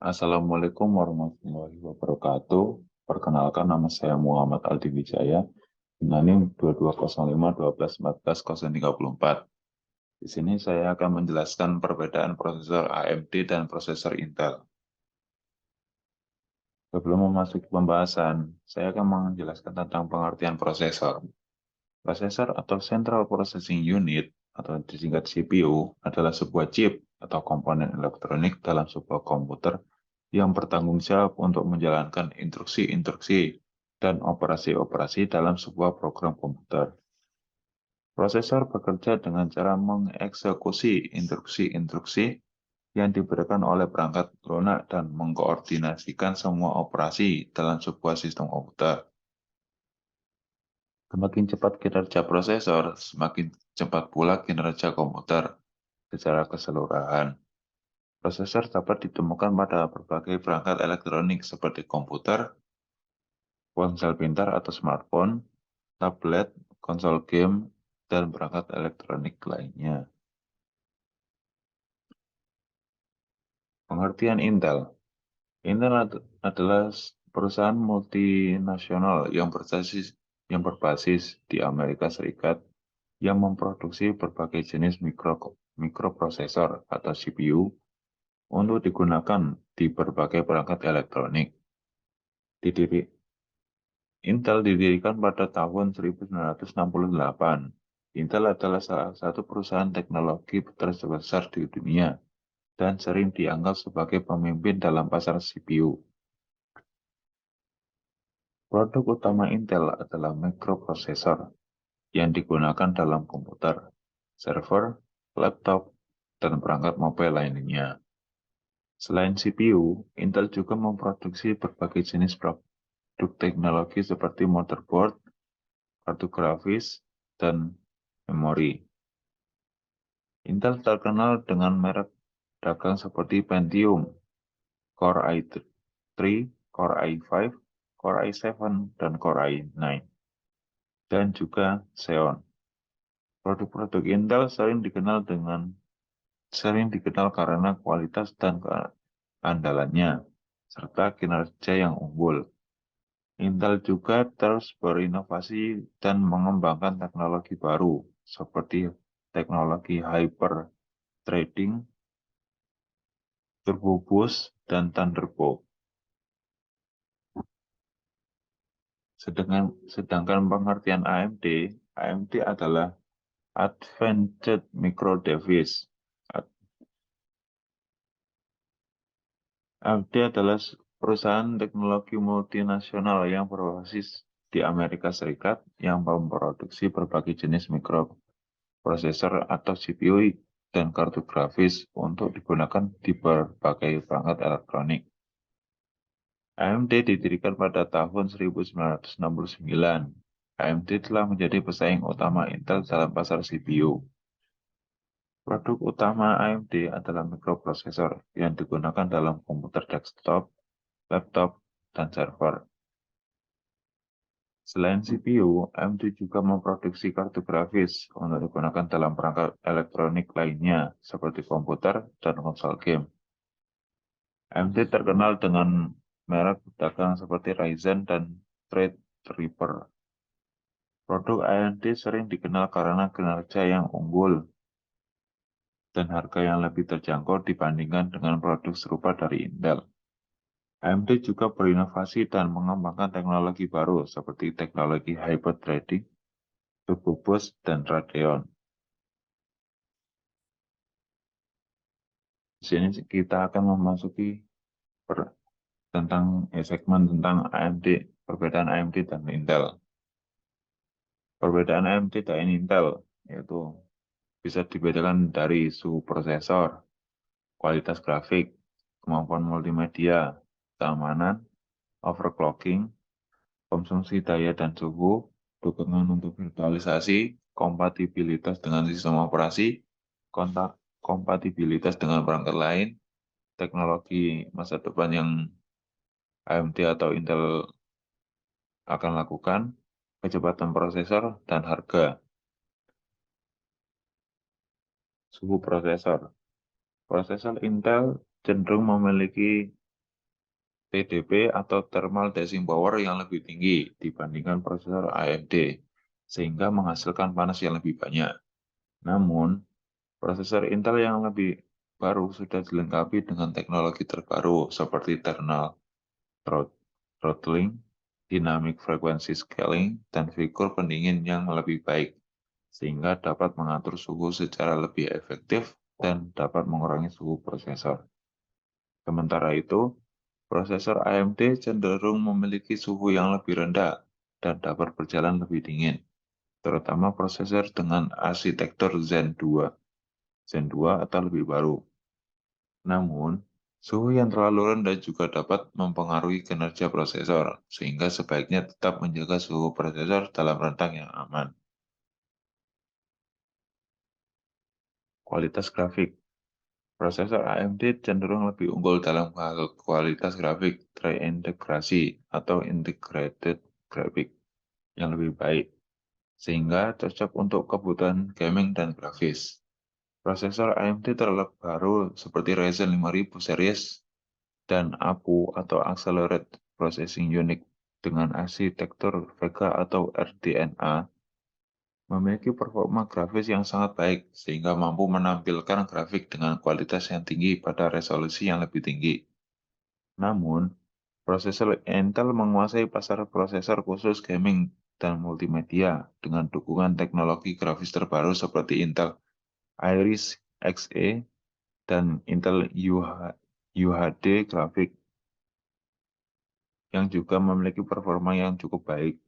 Assalamualaikum warahmatullahi wabarakatuh. Perkenalkan, nama saya Muhammad Aldi Wijaya dengan NIM 2205 12 14 034. Di sini saya akan menjelaskan perbedaan prosesor AMD dan prosesor Intel. Sebelum memasuki pembahasan, saya akan menjelaskan tentang pengertian prosesor. Prosesor atau Central Processing Unit atau disingkat CPU adalah sebuah chip atau komponen elektronik dalam sebuah komputer yang bertanggung jawab untuk menjalankan instruksi-instruksi dan operasi-operasi dalam sebuah program komputer. Prosesor bekerja dengan cara mengeksekusi instruksi-instruksi yang diberikan oleh perangkat lunak dan mengkoordinasikan semua operasi dalam sebuah sistem komputer. Semakin cepat kinerja prosesor, semakin cepat pula kinerja komputer secara keseluruhan. Prosesor dapat ditemukan pada berbagai perangkat elektronik seperti komputer, ponsel pintar atau smartphone, tablet, konsol game, dan perangkat elektronik lainnya. Pengertian Intel. Intel adalah perusahaan multinasional yang berbasis di Amerika Serikat yang memproduksi berbagai jenis mikroprosesor atau CPU untuk digunakan di berbagai perangkat elektronik. Intel didirikan pada tahun 1968. Intel adalah salah satu perusahaan teknologi terbesar di dunia dan sering dianggap sebagai pemimpin dalam pasar CPU. Produk utama Intel adalah mikroprosesor yang digunakan dalam komputer, server, laptop, dan perangkat mobile lainnya. Selain CPU, Intel juga memproduksi berbagai jenis produk teknologi seperti motherboard, kartu grafis, dan memori. Intel terkenal dengan merek dagang seperti Pentium, Core i3, Core i5, Core i7, dan Core i9, dan juga Xeon. Produk-produk Intel sering dikenal karena kualitas dan keandalannya, serta kinerja yang unggul. Intel juga terus berinovasi dan mengembangkan teknologi baru, seperti teknologi hyper-threading, turbo boost, dan Thunderbolt. Sedangkan pengertian AMD adalah Advanced Micro Device. AMD adalah perusahaan teknologi multinasional yang berbasis di Amerika Serikat yang memproduksi berbagai jenis mikroprosesor atau CPU dan kartu grafis untuk digunakan di berbagai perangkat elektronik. AMD didirikan pada tahun 1969. AMD telah menjadi pesaing utama Intel dalam pasar CPU. Produk utama AMD adalah mikroprosesor yang digunakan dalam komputer desktop, laptop, dan server. Selain CPU, AMD juga memproduksi kartu grafis untuk digunakan dalam perangkat elektronik lainnya seperti komputer dan konsol game. AMD terkenal dengan merek dagang seperti Ryzen dan Threadripper. Produk AMD sering dikenal karena kinerja yang unggul dan harga yang lebih terjangkau dibandingkan dengan produk serupa dari Intel. AMD juga berinovasi dan mengembangkan teknologi baru seperti teknologi hyper-threading, turbo boost, dan Radeon. Di sini kita akan memasuki segmen tentang AMD, perbedaan AMD dan Intel. Perbedaan AMD dan Intel yaitu bisa dibedakan dari suhu prosesor, kualitas grafik, kemampuan multimedia, keamanan, overclocking, konsumsi daya dan suhu, dukungan untuk virtualisasi, kompatibilitas dengan sistem operasi, kompatibilitas dengan perangkat lain, teknologi masa depan yang AMD atau Intel akan lakukan, kecepatan prosesor, dan harga. Suhu prosesor. Prosesor Intel cenderung memiliki TDP atau thermal dashing power yang lebih tinggi dibandingkan prosesor AMD, sehingga menghasilkan panas yang lebih banyak. Namun, prosesor Intel yang lebih baru sudah dilengkapi dengan teknologi terbaru seperti thermal throttling, dynamic frequency scaling, dan fitur pendingin yang lebih baik, sehingga dapat mengatur suhu secara lebih efektif dan dapat mengurangi suhu prosesor. Sementara itu, prosesor AMD cenderung memiliki suhu yang lebih rendah dan dapat berjalan lebih dingin, terutama prosesor dengan arsitektur Zen 2 atau lebih baru. Namun, suhu yang terlalu rendah juga dapat mempengaruhi kinerja prosesor, sehingga sebaiknya tetap menjaga suhu prosesor dalam rentang yang aman. Kualitas grafik. Prosesor AMD cenderung lebih unggul dalam hal kualitas grafik terintegrasi atau integrated graphic yang lebih baik, sehingga cocok untuk kebutuhan gaming dan grafis. Prosesor AMD terbaru seperti Ryzen 5000 series dan APU atau Accelerated Processing Unit dengan arsitektur Vega atau RDNA memiliki performa grafis yang sangat baik sehingga mampu menampilkan grafik dengan kualitas yang tinggi pada resolusi yang lebih tinggi. Namun, prosesor Intel menguasai pasar prosesor khusus gaming dan multimedia dengan dukungan teknologi grafis terbaru seperti Intel Iris Xe dan Intel UHD grafik yang juga memiliki performa yang cukup baik.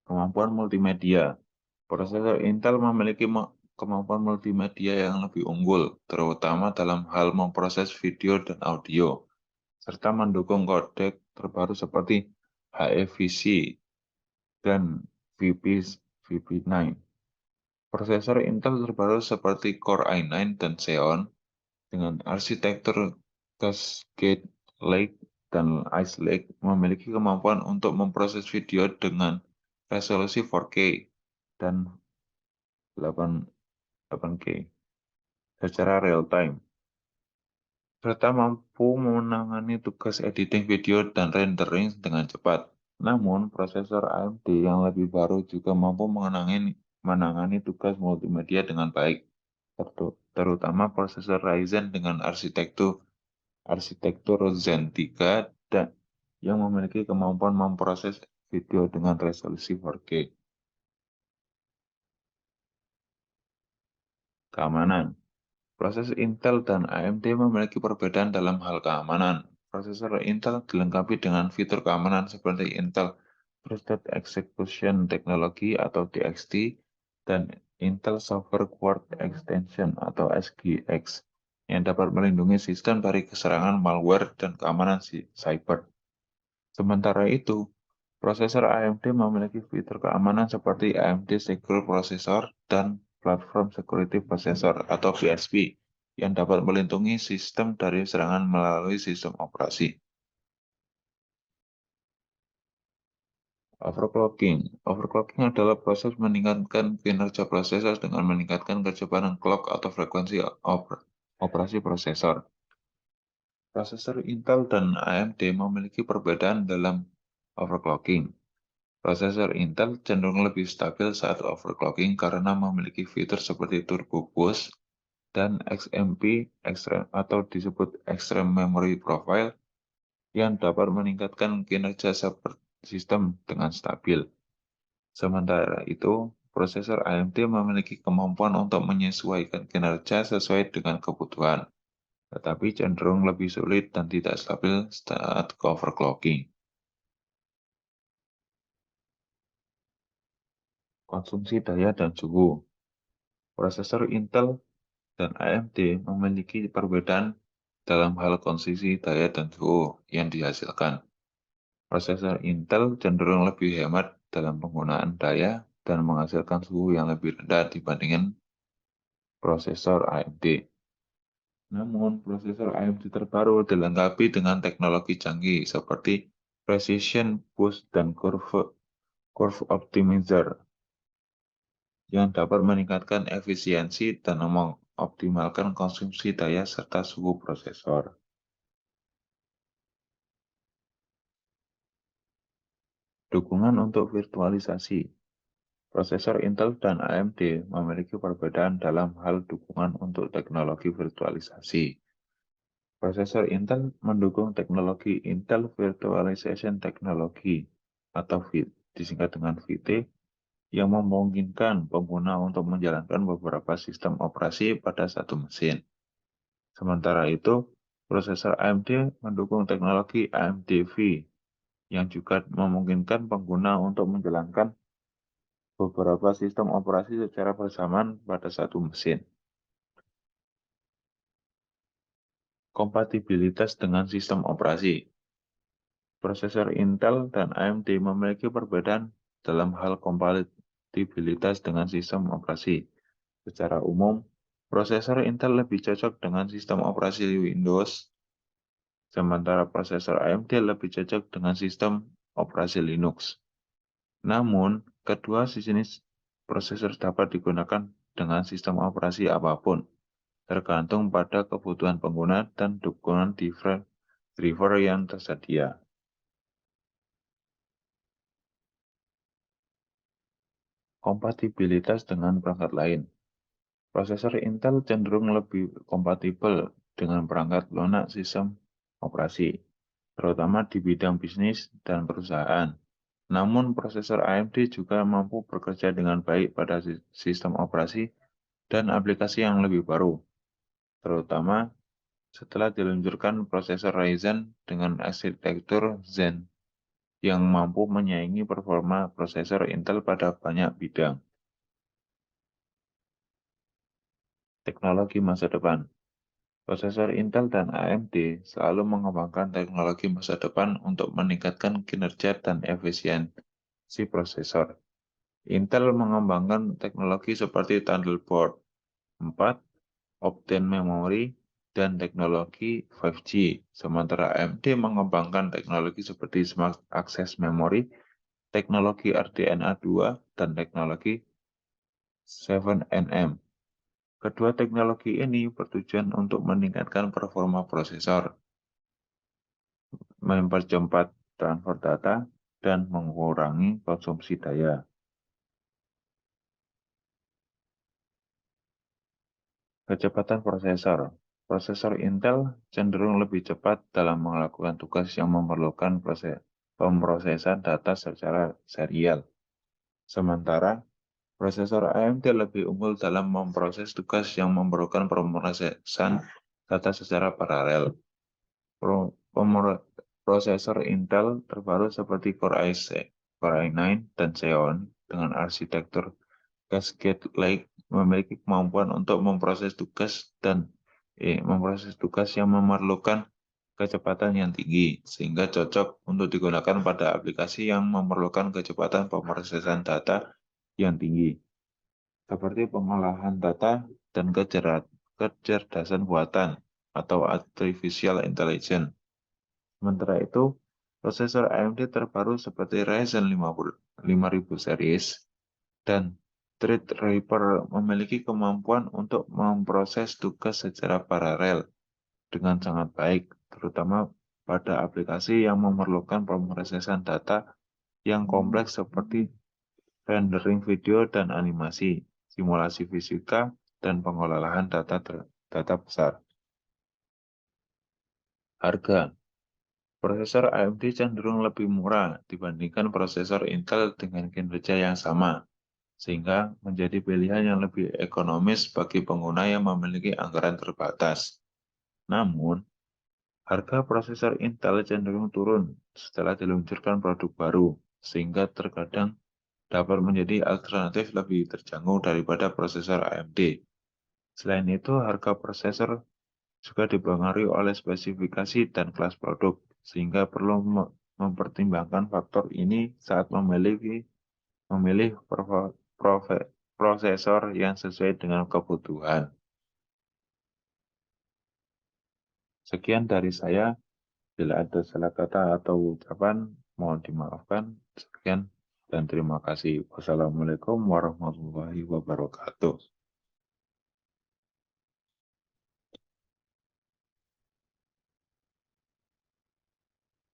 Kemampuan multimedia. Prosesor Intel memiliki kemampuan multimedia yang lebih unggul, terutama dalam hal memproses video dan audio, serta mendukung kodek terbaru seperti HEVC dan VP9. Prosesor Intel terbaru seperti Core i9 dan Xeon dengan arsitektur Cascade Lake dan Ice Lake memiliki kemampuan untuk memproses video dengan resolusi 4K dan 8K secara real-time, serta mampu menangani tugas editing video dan rendering dengan cepat. Namun, prosesor AMD yang lebih baru juga mampu menangani tugas multimedia dengan baik, terutama prosesor Ryzen dengan arsitektur Zen 3 dan yang memiliki kemampuan memproses video dengan resolusi 4K. Keamanan. Proses Intel dan AMD memiliki perbedaan dalam hal keamanan. Prosesor Intel dilengkapi dengan fitur keamanan seperti Intel Trusted Execution Technology atau TXT dan Intel Software Guard Extension atau SGX yang dapat melindungi sistem dari serangan malware dan keamanan cyber. Sementara itu, prosesor AMD memiliki fitur keamanan seperti AMD Secure Processor dan Platform Security Processor atau PSP yang dapat melindungi sistem dari serangan melalui sistem operasi. Overclocking. Overclocking adalah proses meningkatkan kinerja prosesor dengan meningkatkan kecepatan clock atau frekuensi operasi prosesor. Prosesor Intel dan AMD memiliki perbedaan dalam overclocking. Prosesor Intel cenderung lebih stabil saat overclocking karena memiliki fitur seperti Turbo Boost dan XMP atau disebut Extreme Memory Profile yang dapat meningkatkan kinerja sistem dengan stabil. Sementara itu, prosesor AMD memiliki kemampuan untuk menyesuaikan kinerja sesuai dengan kebutuhan, tetapi cenderung lebih sulit dan tidak stabil saat overclocking. Konsumsi daya dan suhu. Prosesor Intel dan AMD memiliki perbedaan dalam hal konsumsi daya dan suhu yang dihasilkan. Prosesor Intel cenderung lebih hemat dalam penggunaan daya dan menghasilkan suhu yang lebih rendah dibandingkan prosesor AMD. Namun, prosesor AMD terbaru dilengkapi dengan teknologi canggih seperti Precision Boost dan Curve Optimizer yang dapat meningkatkan efisiensi dan mengoptimalkan konsumsi daya serta suhu prosesor. Dukungan untuk virtualisasi. Prosesor Intel dan AMD memiliki perbedaan dalam hal dukungan untuk teknologi virtualisasi. Prosesor Intel mendukung teknologi Intel Virtualization Technology atau disingkat dengan VT yang memungkinkan pengguna untuk menjalankan beberapa sistem operasi pada satu mesin. Sementara itu, prosesor AMD mendukung teknologi AMD-V yang juga memungkinkan pengguna untuk menjalankan beberapa sistem operasi secara bersamaan pada satu mesin. Kompatibilitas dengan sistem operasi. Prosesor Intel dan AMD memiliki perbedaan dalam hal kompatibilitas dengan sistem operasi. Secara umum, prosesor Intel lebih cocok dengan sistem operasi Windows, sementara prosesor AMD lebih cocok dengan sistem operasi Linux. Namun, kedua jenis prosesor dapat digunakan dengan sistem operasi apapun, tergantung pada kebutuhan pengguna dan dukungan driver yang tersedia. Kompatibilitas dengan perangkat lain. Prosesor Intel cenderung lebih kompatibel dengan perangkat lunak sistem operasi, terutama di bidang bisnis dan perusahaan. Namun, prosesor AMD juga mampu bekerja dengan baik pada sistem operasi dan aplikasi yang lebih baru, terutama setelah diluncurkan prosesor Ryzen dengan arsitektur Zen yang mampu menyaingi performa prosesor Intel pada banyak bidang. Teknologi masa depan. Prosesor Intel dan AMD selalu mengembangkan teknologi masa depan untuk meningkatkan kinerja dan efisiensi prosesor. Intel mengembangkan teknologi seperti Thunderbolt 4, Optane Memory, dan teknologi 5G, sementara AMD mengembangkan teknologi seperti Smart Access Memory, teknologi RDNA 2, dan teknologi 7nm. Kedua teknologi ini bertujuan untuk meningkatkan performa prosesor, mempercepat transfer data, dan mengurangi konsumsi daya. Kecepatan prosesor. Prosesor Intel cenderung lebih cepat dalam melakukan tugas yang memerlukan pemrosesan data secara serial. Sementara, prosesor AMD lebih unggul dalam memproses tugas yang memerlukan pemrosesan data secara paralel. Prosesor Intel terbaru seperti Core i9 dan Xeon dengan arsitektur Cascade Lake memiliki kemampuan untuk memproses tugas yang memerlukan kecepatan yang tinggi, sehingga cocok untuk digunakan pada aplikasi yang memerlukan kecepatan pemrosesan data yang tinggi, seperti pengolahan data dan kecerdasan buatan atau artificial intelligence. Sementara itu, prosesor AMD terbaru seperti Ryzen 5000 series dan Threadripper memiliki kemampuan untuk memproses tugas secara paralel dengan sangat baik, terutama pada aplikasi yang memerlukan pemrosesan data yang kompleks seperti rendering video dan animasi, simulasi fisika, dan pengolahan data besar. Harga. Prosesor AMD cenderung lebih murah dibandingkan prosesor Intel dengan kinerja yang sama, sehingga menjadi pilihan yang lebih ekonomis bagi pengguna yang memiliki anggaran terbatas. Namun, harga prosesor Intel cenderung turun setelah diluncurkan produk baru, sehingga terkadang dapat menjadi alternatif lebih terjangkau daripada prosesor AMD. Selain itu, harga prosesor juga dipengaruhi oleh spesifikasi dan kelas produk, sehingga perlu mempertimbangkan faktor ini saat memilih prosesor yang sesuai dengan kebutuhan. Sekian dari saya. Bila ada salah kata atau ucapan, mohon dimaafkan. Sekian dan terima kasih. Wassalamualaikum warahmatullahi wabarakatuh.